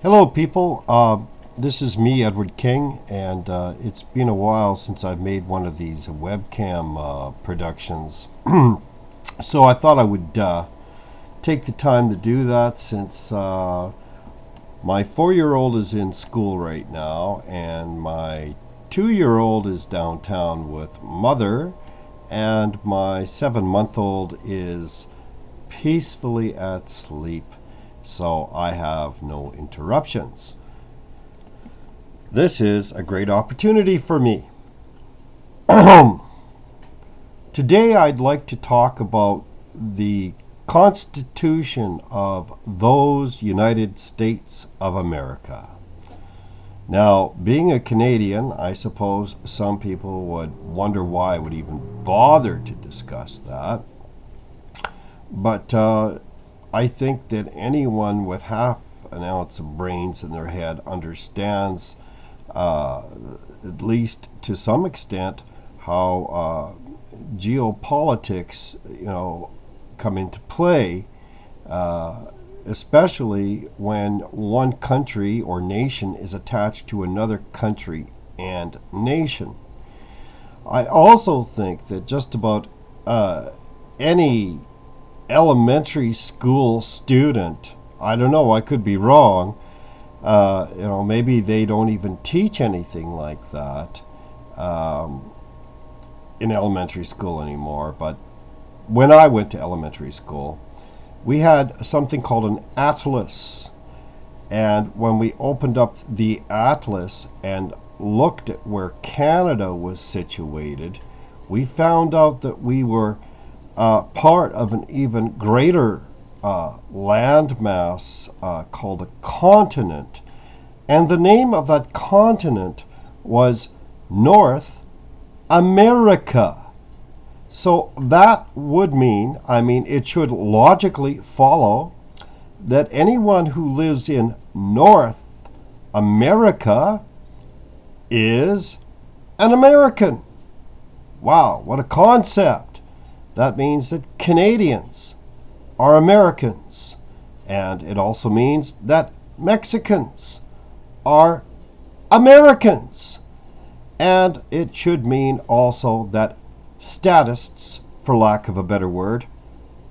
Hello, people. This is me, Edward King, and it's been a while since I've made one of these webcam productions. So I thought I would take the time to do that since my 4-year-old is in school right now, and my 2-year-old is downtown with mother, and my 7-month-old is peacefully at sleep. So I have no interruptions. This is a great opportunity for me. Today I'd like to talk about the Constitution of those United States of America. Now, being a Canadian, I suppose some people would wonder why I would even bother to discuss that. But I think that anyone with half an ounce of brains in their head understands, at least to some extent, how geopolitics, come into play, especially when one country or nation is attached to another country and nation. I also think that just about any elementary school student, I don't know, I could be wrong, maybe they don't even teach anything like that in elementary school anymore, but when I went to elementary school, we had something called an atlas, and when we opened up the atlas and looked at where Canada was situated, we found out that we were part of an even greater landmass called a continent. And the name of that continent was North America. So that would mean, it should logically follow that anyone who lives in North America is an American. Wow, what a concept. That means that Canadians are Americans. And it also means that Mexicans are Americans. And it should mean also that statists, for lack of a better word,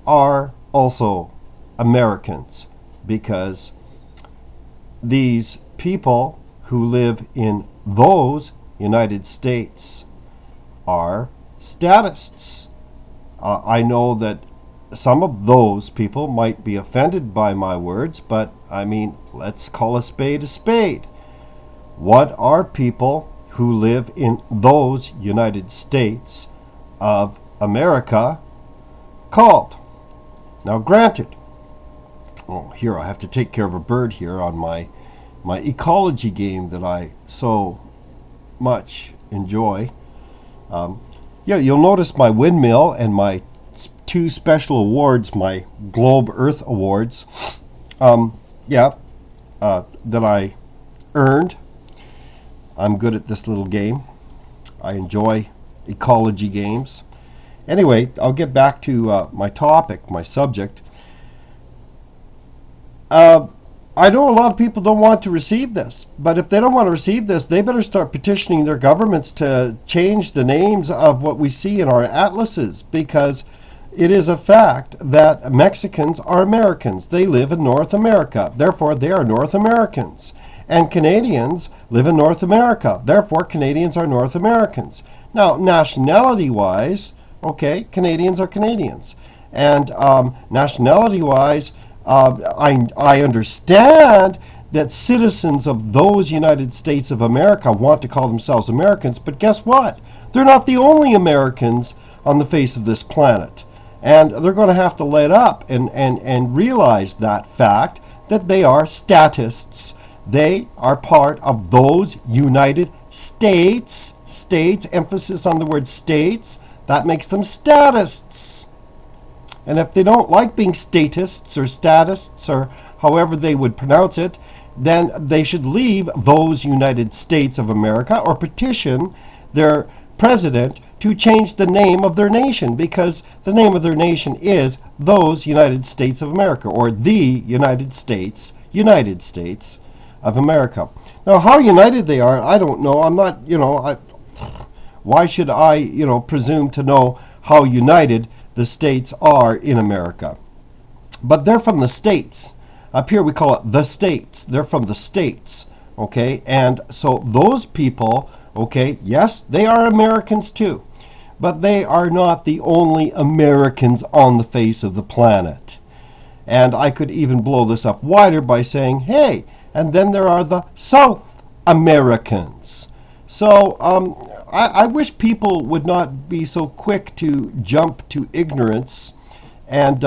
are also Americans. Because these people who live in those United States are statists. I know that some of those people might be offended by my words, but let's call a spade a spade. What are people who live in those United States of America called? Now, granted, here I have to take care of a bird here on my ecology game that I so much enjoy. You'll notice my windmill and my two special awards, my Globe Earth Awards, that I earned. I'm good at this little game. I enjoy ecology games. Anyway, I'll get back to my topic, my subject. I know a lot of people don't want to receive this, but if they don't want to receive this, they better start petitioning their governments to change the names of what we see in our atlases, because it is a fact that Mexicans are Americans. They live in North America. Therefore, they are North Americans. And Canadians live in North America. Therefore, Canadians are North Americans. Now, nationality-wise, Canadians are Canadians. And nationality-wise, I understand that citizens of those United States of America want to call themselves Americans, but guess what? They're not the only Americans on the face of this planet. And they're going to have to let up and realize that fact, that they are statists. They are part of those United States. States, emphasis on the word states, that makes them statists. And if they don't like being statists or statists or however they would pronounce it, then they should leave those United States of America or petition their president to change the name of their nation, because the name of their nation is those United States of America, or the United States, of America. Now, how united they are, I don't know. I'm not, why should I, presume to know how united the states are in America? But they're from the states. Up here we call it the states. They're from the states, okay? And so those people, okay, yes, they are Americans too, but they are not the only Americans on the face of the planet. And I could even blow this up wider by saying, hey, and then there are the South Americans. So I wish people would not be so quick to jump to ignorance and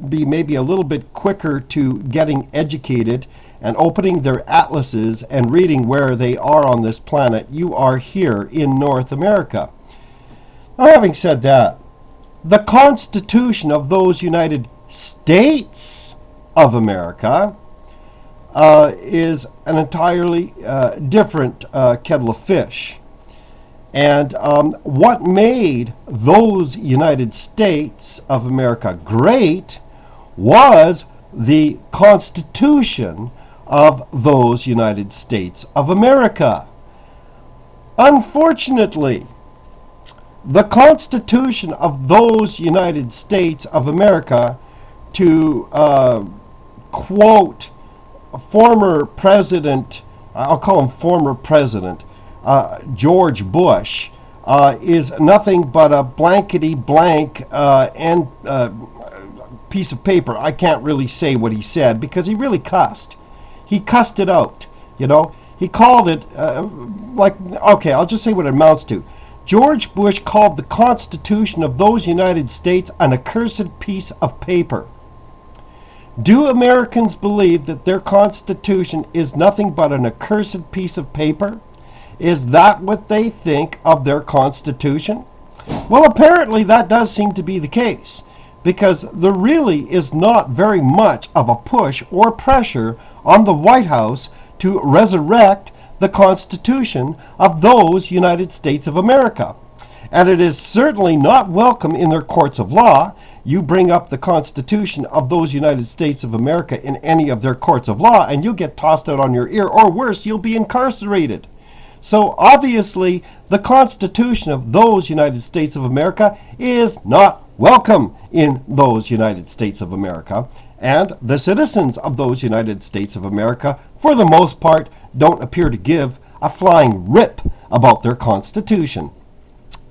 be maybe a little bit quicker to getting educated and opening their atlases and reading where they are on this planet. You are here in North America. Now, having said that, the Constitution of those United States of America is an entirely different kettle of fish. And what made those United States of America great was the Constitution of those United States of America. Unfortunately, the Constitution of those United States of America, to quote former President, I'll call him former President, George Bush, is nothing but a blankety blank and piece of paper. I can't really say what he said because he really cussed. He cussed it out, He called it, okay, I'll just say what it amounts to. George Bush called the Constitution of those United States an accursed piece of paper. Do Americans believe that their Constitution is nothing but an accursed piece of paper? Is that what they think of their Constitution? Well, apparently that does seem to be the case, because there really is not very much of a push or pressure on the White House to resurrect the Constitution of those United States of America. And it is certainly not welcome in their courts of law. You bring up the Constitution of those United States of America in any of their courts of law, and you'll get tossed out on your ear, or worse, you'll be incarcerated. So obviously, the Constitution of those United States of America is not welcome in those United States of America. And the citizens of those United States of America, for the most part, don't appear to give a flying rip about their Constitution.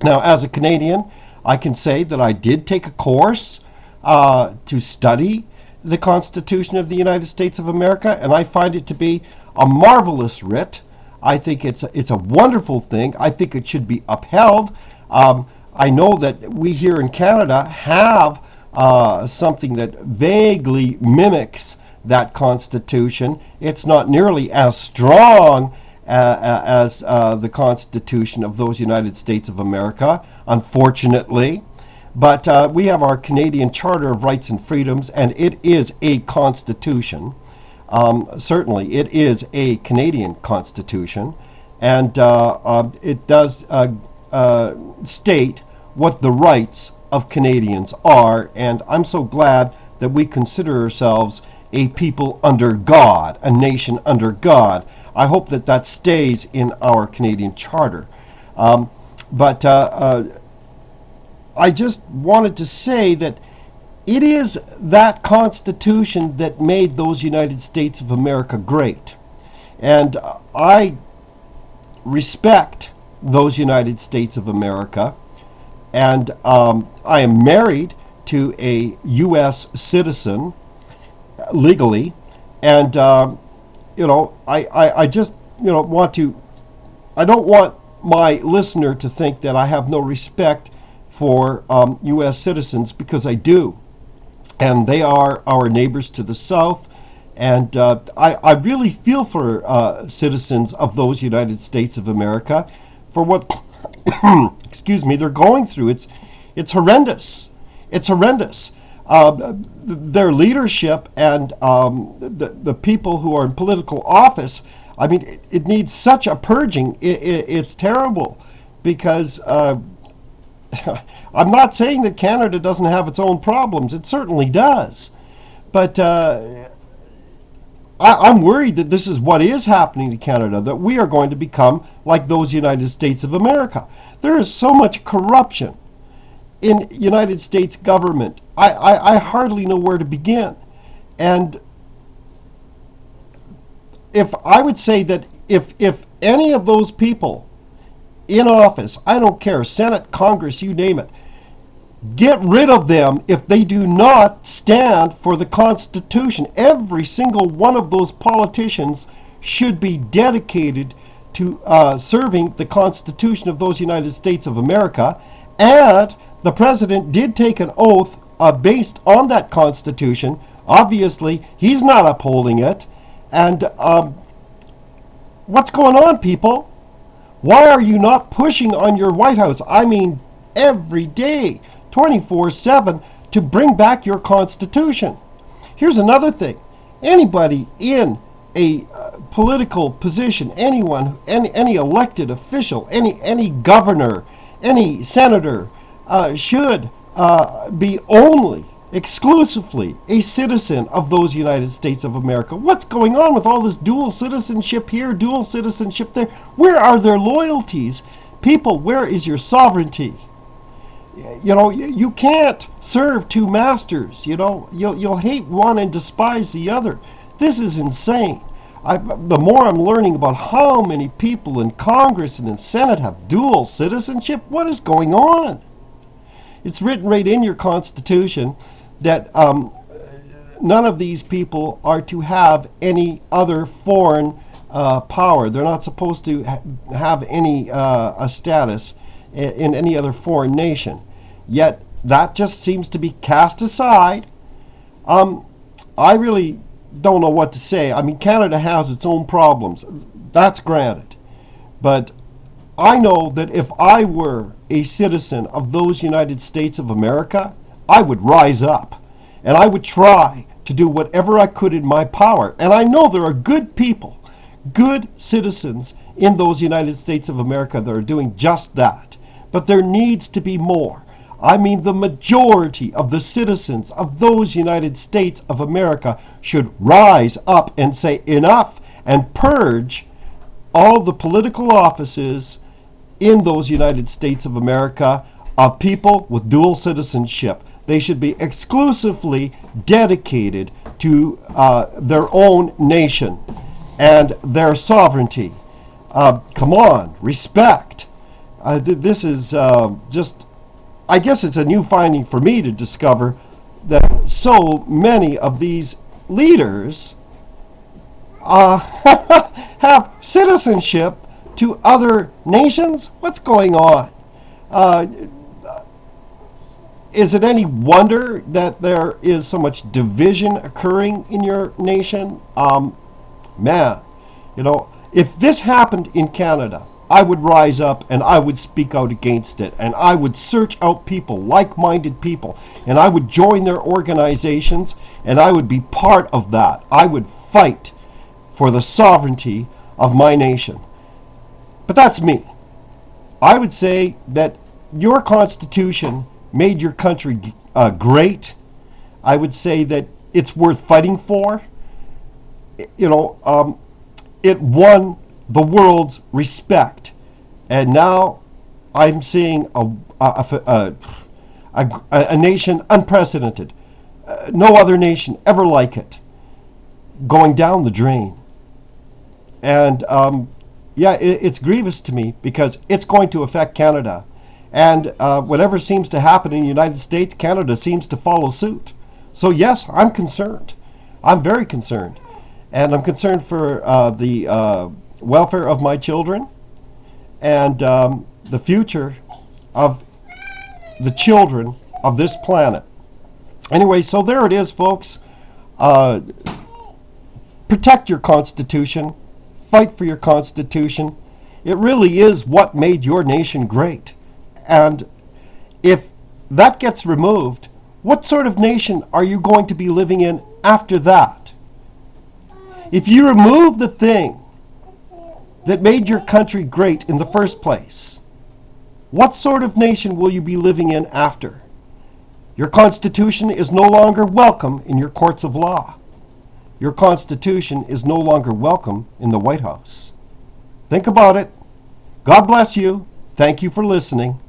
Now, as a Canadian, I can say that I did take a course to study the Constitution of the United States of America, and I find it to be a marvelous writ. I think it's a wonderful thing. I think it should be upheld. I know that we here in Canada have something that vaguely mimics that Constitution. It's not nearly as strong as the Constitution of those United States of America, unfortunately. But we have our Canadian Charter of Rights and Freedoms, and it is a constitution. Certainly, it is a Canadian constitution, and it does state what the rights of Canadians are, and I'm so glad that we consider ourselves a people under God, a nation under God. I hope that that stays in our Canadian Charter. But I just wanted to say that it is that Constitution that made those United States of America great. And I respect those United States of America. And I am married to a U.S. citizen legally. And, I just, want to, I don't want my listener to think that I have no respect for U.S. citizens, because I do. And they are our neighbors to the south. And I really feel for citizens of those United States of America for what, excuse me, they're going through. It's horrendous. It's horrendous. Their leadership and the people who are in political office, I mean, it needs such a purging. It's terrible, because I'm not saying that Canada doesn't have its own problems. It certainly does. But I'm worried that this is what is happening to Canada, that we are going to become like those United States of America. There is so much corruption in United States government. I hardly know where to begin. And if I would say that if any of those people in office, I don't care, Senate, Congress, you name it, get rid of them if they do not stand for the Constitution. Every single one of those politicians should be dedicated to serving the Constitution of those United States of America. And the president did take an oath based on that Constitution. Obviously, he's not upholding it. And what's going on, people? Why are you not pushing on your White House? I mean, every day, 24/7, to bring back your Constitution. Here's another thing. Anybody in a political position, anyone, any elected official, any governor, any senator, should be only exclusively a citizen of those United States of America. What's going on with all this dual citizenship here, dual citizenship there? Where are their loyalties? People, where is your sovereignty? You know, you can't serve two masters. You know, you'll hate one and despise the other. This is insane. The more I'm learning about how many people in Congress and in Senate have dual citizenship, what is going on? It's written right in your Constitution that none of these people are to have any other foreign power. They're not supposed to have any a status in any other foreign nation. Yet that just seems to be cast aside. I really don't know what to say. I mean, Canada has its own problems. That's granted. But I know that if I were a citizen of those United States of America, I would rise up and I would try to do whatever I could in my power. And I know there are good people, good citizens in those United States of America that are doing just that. But there needs to be more. I mean, the majority of the citizens of those United States of America should rise up and say enough and purge all the political offices in those United States of America of people with dual citizenship. They should be exclusively dedicated to their own nation and their sovereignty. Come on, respect. This is just, I guess it's a new finding for me to discover that so many of these leaders have citizenship to other nations. What's going on? Is it any wonder that there is so much division occurring in your nation? Man, you know, if this happened in Canada, I would rise up and I would speak out against it, and I would search out people, like-minded people, and I would join their organizations, and I would be part of that. I would fight for the sovereignty of my nation. But that's me. I would say that your Constitution made your country great. I would say that it's worth fighting for. You know, it won the world's respect, and now I'm seeing a nation unprecedented, no other nation ever like it, going down the drain. And yeah, it's grievous to me because it's going to affect Canada, and whatever seems to happen in the United States, Canada seems to follow suit. So yes, I'm concerned. I'm very concerned, and I'm concerned for the welfare of my children and the future of the children of this planet. Anyway, so there it is, folks. Protect your Constitution. Fight for your Constitution. It really is what made your nation great. And if that gets removed, what sort of nation are you going to be living in after that? If you remove the thing that made your country great in the first place, what sort of nation will you be living in after? Your Constitution is no longer welcome in your courts of law. your Constitution is no longer welcome in the White House. Think about it. God bless you. Thank you for listening.